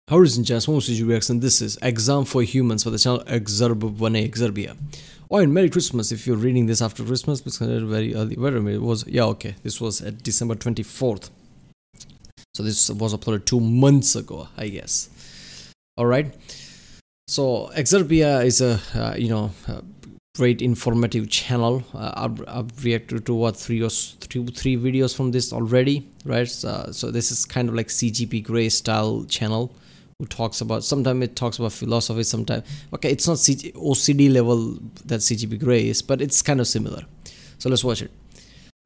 Horizon Jazz, most of you reaction. This is Exam for Humans for the channel exurb1a, exurb1a. Oh, and Merry Christmas if you're reading this after Christmas, because very early. Wait a minute, it was, yeah, okay. This was at December 24th. So this was uploaded 2 months ago, I guess. Alright. So exurb1a is a, great informative channel. I've reacted to what, three videos from this already, right? So this is kind of like CGP Grey style channel, who talks about, sometimes it talks about philosophy, sometimes, okay, it's not OCD level that CGP Grey is, but it's kind of similar. So let's watch it.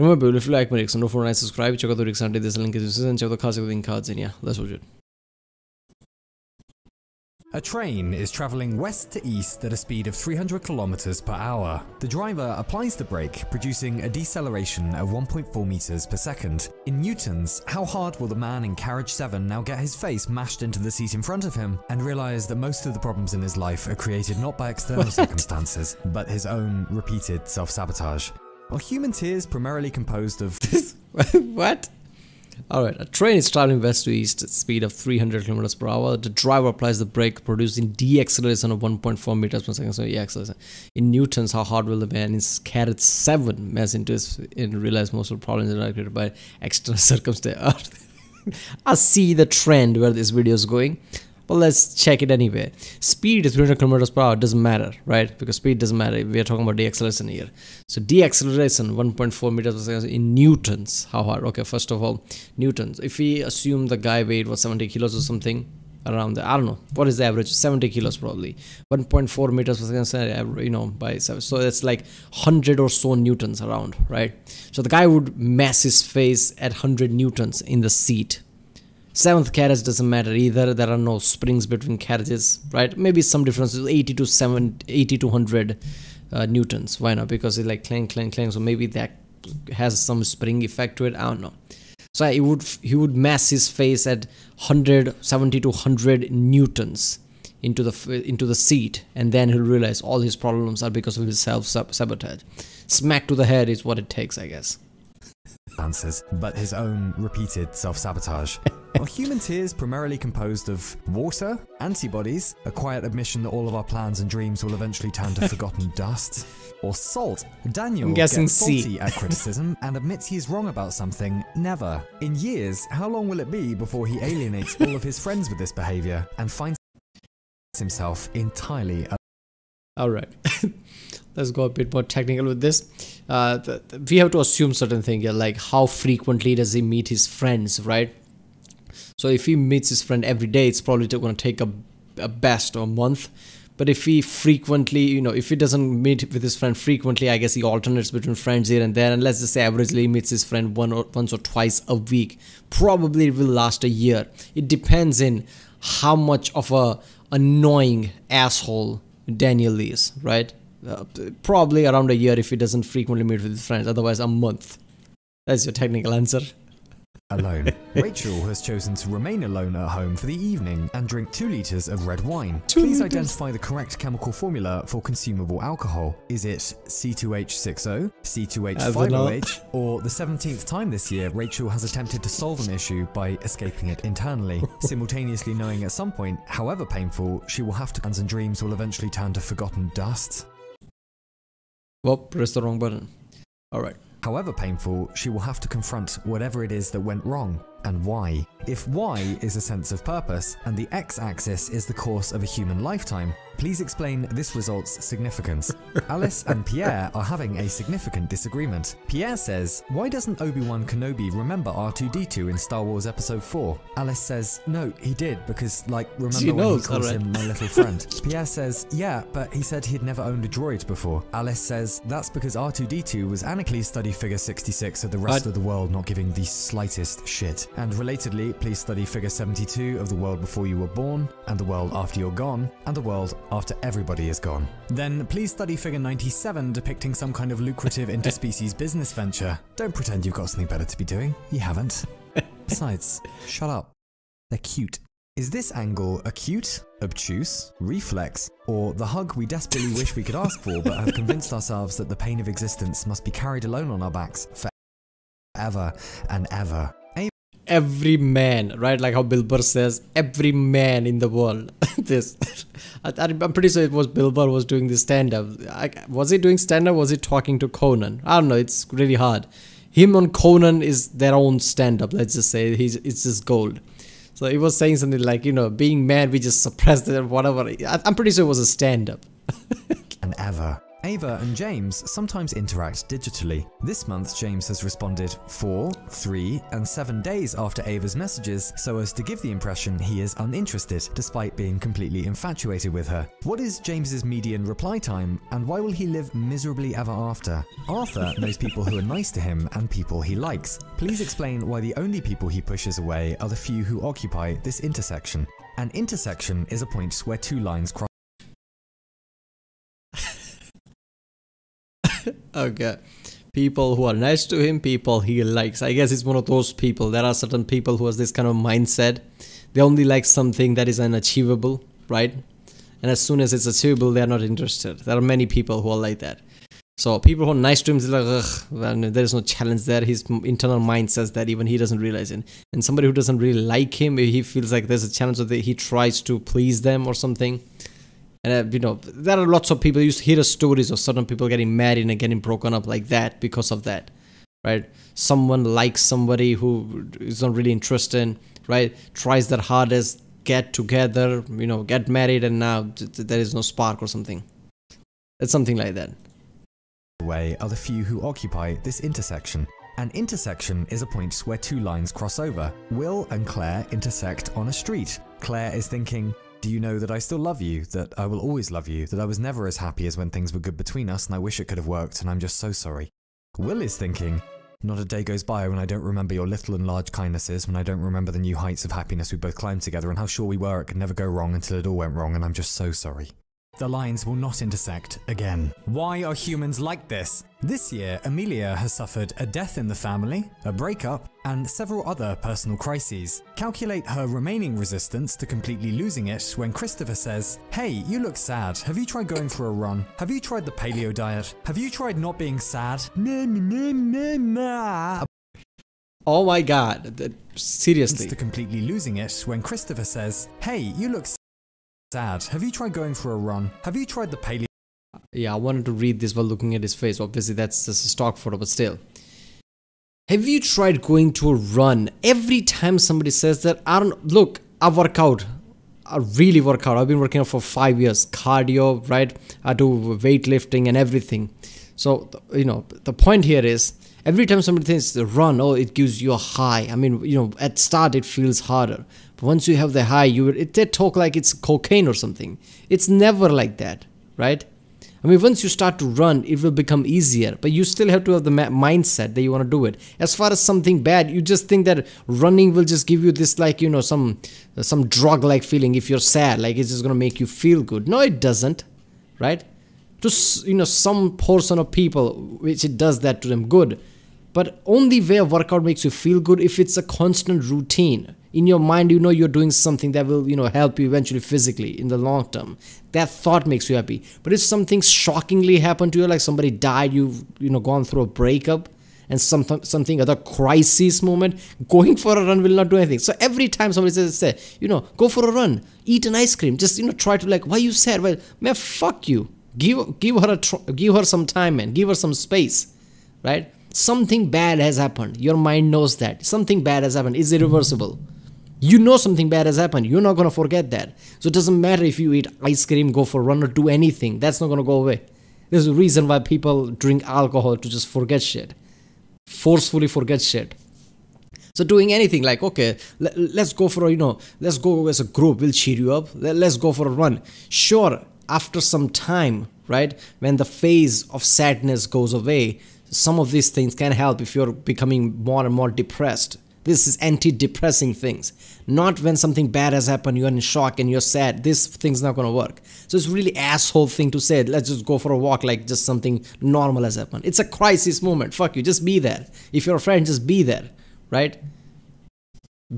Remember, if you like my reaction, don't forget to subscribe, check out the reaction, this link is and check out the link cards in, yeah, let's watch it. A train is travelling west to east at a speed of 300 kilometers per hour. The driver applies the brake, producing a deceleration of 1.4 meters per second. In newtons, how hard will the man in carriage 7 now get his face mashed into the seat in front of him and realize that most of the problems in his life are created not by external circumstances, but his own repeated self-sabotage? Are human tears primarily composed of What? Alright, a train is traveling west to east at speed of 300 kilometers per hour. The driver applies the brake, producing deceleration of 1.4 meters per second. So, yeah, acceleration. In newtons, how hard will the man in carriage 7 mess into his and realize most of the problems are created by external circumstances? I see the trend where this video is going. But let's check it anyway. Speed is 300 kilometers per hour, doesn't matter, right? Because speed doesn't matter. We are talking about deceleration here. So deceleration, 1.4 meters per second in newtons. How hard? Okay, first of all, newtons. If we assume the guy weight was 70 kilos or something, around the, I don't know, what is the average? 70 kilos probably. 1.4 meters per second, by 7. So it's like 100 or so newtons around, right? So the guy would mass his face at 100 newtons in the seat. 7th carriage doesn't matter either. There are no springs between carriages, right? Maybe some differences, 80 to 100 newtons. Why not? Because it's like clang, clang, clang. So maybe that has some spring effect to it. I don't know. So he would mass his face at 70 to 100 newtons into the seat, and then he'll realize all his problems are because of his self-sabotage. Smack to the head is what it takes, I guess. Answers, but his own repeated self-sabotage. Are human tears primarily composed of water, antibodies, a quiet admission that all of our plans and dreams will eventually turn to forgotten dust, or salt? Daniel gets salty at criticism and admits he is wrong about something. Never. In years, how long will it be before he alienates all of his friends with this behavior and finds himself entirely alone? Alright, let's go a bit more technical with this. We have to assume certain things here, like how frequently does he meet his friends, right? So if he meets his friend every day, it's probably going to take a best or a month. But if he frequently, if he doesn't meet with his friend frequently, I guess he alternates between friends here and there. And let's just say averagely he meets his friend once or twice a week. Probably it will last a year. It depends in how much of a annoying asshole Daniel is, right? Probably around a year if he doesn't frequently meet with his friends. Otherwise, a month. That's your technical answer. Alone. Rachel has chosen to remain alone at home for the evening and drink 2 liters of red wine. Please identify the correct chemical formula for consumable alcohol. Is it C2H60, C2H5OH, or the 17th time this year Rachel has attempted to solve an issue by escaping it internally, simultaneously knowing at some point, however painful, she will have to and dreams will eventually turn to forgotten dust? Well, press the wrong button. Alright. However painful, she will have to confront whatever it is that went wrong, and why. If Y is a sense of purpose, and the X-axis is the course of a human lifetime, please explain this result's significance. Alice and Pierre are having a significant disagreement. Pierre says, why doesn't Obi-Wan Kenobi remember R2-D2 in Star Wars Episode 4? Alice says, no, he did, because, remember when he calls him my little friend? Pierre says, yeah, but he said he'd never owned a droid before. Alice says, that's because R2-D2 was Anakin's study figure 66 of the rest of the world not giving the slightest shit. And relatedly, please study figure 72 of the world before you were born, and the world after you're gone, and the world after everybody is gone. Then please study figure 97 depicting some kind of lucrative interspecies business venture. Don't pretend you've got something better to be doing. You haven't. Besides, shut up. They're cute. Is this angle acute, obtuse, reflex, or the hug we desperately wish we could ask for but have convinced ourselves that the pain of existence must be carried alone on our backs forever and ever? every man, right? Like how Bill Burr says, every man in the world. This, I'm pretty sure it was Bill Burr was doing this stand-up. Was he doing stand-up? Was he talking to Conan? I don't know. It's really hard. Him on Conan is their own stand-up. Let's just say it's just gold. So he was saying something like, you know, being mad, we just suppressed it or whatever. I'm pretty sure it was a stand-up. And ever. Ava and James sometimes interact digitally. This month, James has responded 4, 3, and 7 days after Ava's messages so as to give the impression he is uninterested, despite being completely infatuated with her. What is James's median reply time, and why will he live miserably ever after? Arthur knows people who are nice to him and people he likes. Please explain why the only people he pushes away are the few who occupy this intersection. An intersection is a point where two lines cross. Okay. People who are nice to him, people he likes. I guess it's one of those people. There are certain people who has this kind of mindset. They only like something that is unachievable, right? And as soon as it's achievable, they are not interested. There are many people who are like that. So people who are nice to him, they're like, ugh, well, there is no challenge there. His internal mind says that even he doesn't realize it. And somebody who doesn't really like him, he feels like there's a challenge that he tries to please them or something. And you know, there are lots of people, you hear stories of certain people getting married and getting broken up like that because of that, right? Someone likes somebody who is not really interested, right? Tries their hardest, get together, you know, get married, and now there is no spark or something. It's something like that. Way are the few who occupy this intersection. An intersection is a point where two lines cross over. Will and Claire intersect on a street. Claire is thinking, do you know that I still love you, that I will always love you, that I was never as happy as when things were good between us and I wish it could have worked and I'm just so sorry. Will is thinking, not a day goes by when I don't remember your little and large kindnesses, when I don't remember the new heights of happiness we both climbed together and how sure we were it could never go wrong until it all went wrong and I'm just so sorry. The lines will not intersect again. Why are humans like this? This year, Amelia has suffered a death in the family, a breakup, and several other personal crises. Calculate her remaining resistance to completely losing it when Christopher says, hey, you look sad. Have you tried going for a run? Have you tried the paleo diet? Have you tried not being sad? Oh my god, seriously. To completely losing it when Christopher says, hey, you look sad. Have you tried going for a run? Have you tried the paleo? Yeah, I wanted to read this while looking at his face. Obviously, that's just a stock photo, but still. Have you tried going to a run? Every time somebody says that, look, I work out. I really work out. I've been working out for 5 years. Cardio, right? I do weightlifting and everything. So, you know, the point here is, every time somebody thinks the run, oh, it gives you a high. I mean, you know, at start it feels harder. But once you have the high, they talk like it's cocaine or something. It's never like that, right? I mean, once you start to run, it will become easier. But you still have to have the mindset that you want to do it. As far as something bad, you just think that running will just give you this, like, you know, some drug-like feeling. If you're sad, like it's just going to make you feel good. No, it doesn't, right? To, you know, some portion of people, which it does that to them, good. But only way a workout makes you feel good if it's a constant routine. In your mind, you know you're doing something that will, you know, help you eventually physically in the long term. That thought makes you happy. But if something shockingly happened to you, like somebody died, you've, you know, gone through a breakup and something other crisis moment, going for a run will not do anything. So every time somebody says, you know, go for a run, eat an ice cream, just, you know, try to, like, why you sad? Well, man, fuck you. Give her some time, man. Give her some space, right? Something bad has happened. Your mind knows that. Something bad has happened. It's irreversible. You know something bad has happened. You're not going to forget that. So it doesn't matter if you eat ice cream, go for a run, or do anything. That's not going to go away. There's a reason why people drink alcohol, to just forget shit. Forcefully forget shit. So doing anything like, okay, let's go for a, you know, let's go as a group. We'll cheer you up. Let's go for a run. Sure, after some time, right, when the phase of sadness goes away, some of these things can help if you're becoming more and more depressed. This is anti-depressing things. Not when something bad has happened, you're in shock and you're sad. This thing's not going to work. So it's really asshole thing to say, let's just go for a walk like just something normal has happened. It's a crisis moment. Fuck you, just be there. If you're a friend, just be there, right?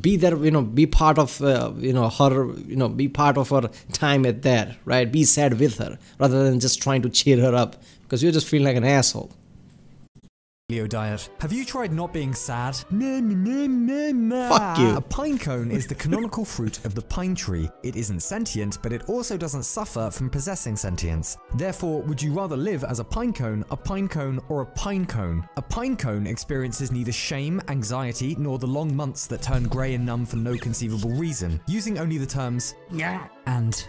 Be there, you know, be part of, you know, her, you know, be part of her time at there, right? Be sad with her rather than just trying to cheer her up because you're just feeling like an asshole. diet. Have you tried not being sad? Fuck you. A pine cone is the canonical fruit of the pine tree. It isn't sentient, but it also doesn't suffer from possessing sentience. Therefore, would you rather live as a pine cone, or a pine cone? A pine cone experiences neither shame, anxiety, nor the long months that turn grey and numb for no conceivable reason. Using only the terms yeah and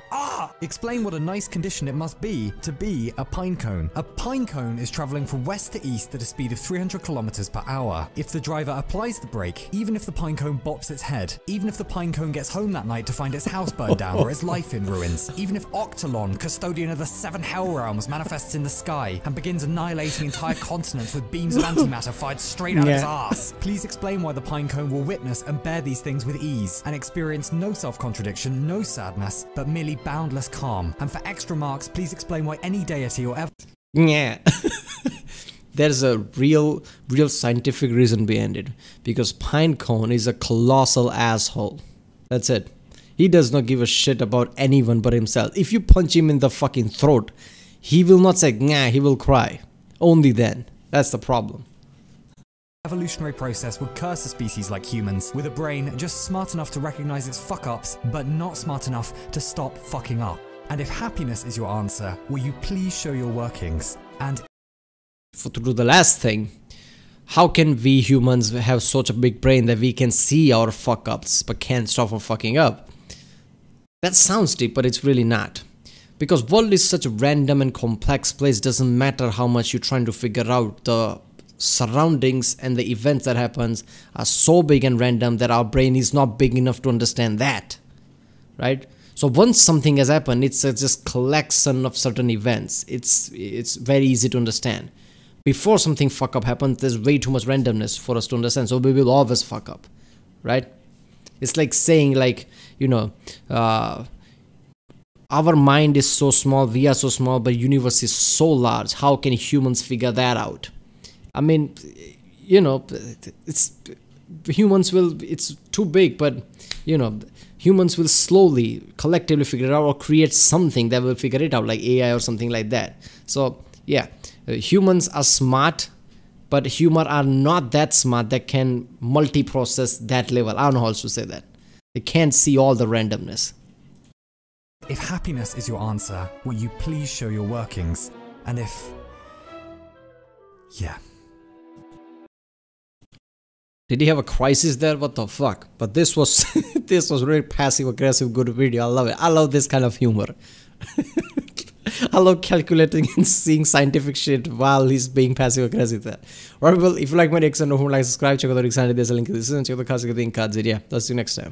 explain what a nice condition it must be to be a pine cone. A pine cone is traveling from west to east at a speed of 300 kilometers per hour. If the driver applies the brake, even if the pine cone bops its head, even if the pine cone gets home that night to find its house burned down or its life in ruins, even if Octolon, custodian of the 7 hell realms, manifests in the sky and begins annihilating entire continents with beams of antimatter fired straight out his ass. Please explain why the pine cone will witness and bear these things with ease and experience no self-contradiction, no sadness, but merely boundless calm. And for extra marks, please explain why any deity or ever— Yeah. There's a real scientific reason behind it. Because Pinecone is a colossal asshole. That's it. He does not give a shit about anyone but himself. If you punch him in the fucking throat, he will not say nah, he will cry. Only then. That's the problem. evolutionary process would curse a species like humans, with a brain just smart enough to recognize its fuck-ups, but not smart enough to stop fucking up. And if happiness is your answer, will you please show your workings? And to do the last thing, how can we humans have such a big brain that we can see our fuck-ups but can't stop from fucking up? That sounds deep, but it's really not. Because world is such a random and complex place, doesn't matter how much you're trying to figure out, the surroundings and the events that happens are so big and random that our brain is not big enough to understand that, right? So once something has happened, it's just collection of certain events. It's very easy to understand. Before something fuck up happens, there's way too much randomness for us to understand, so we will always fuck up, right? It's like saying, like, you know, our mind is so small, we are so small, but universe is so large. How can humans figure that out? I mean, you know, it's too big, but, you know, humans will slowly, collectively figure it out or create something that will figure it out, like AI or something like that. So, yeah, humans are smart, but humans are not that smart that can multi-process that level. I don't know how else to say that. They can't see all the randomness. if happiness is your answer, will you please show your workings? And if... yeah. Did he have a crisis there? What the fuck? But this was this was really passive aggressive good video. I love it. I love this kind of humor. I love calculating and seeing scientific shit while he's being passive aggressive there. Alright, well, if you like my reaction, don't forget to like, subscribe, check out the reaction, there's a link in the description, check out the cards, yeah, I'll see you next time.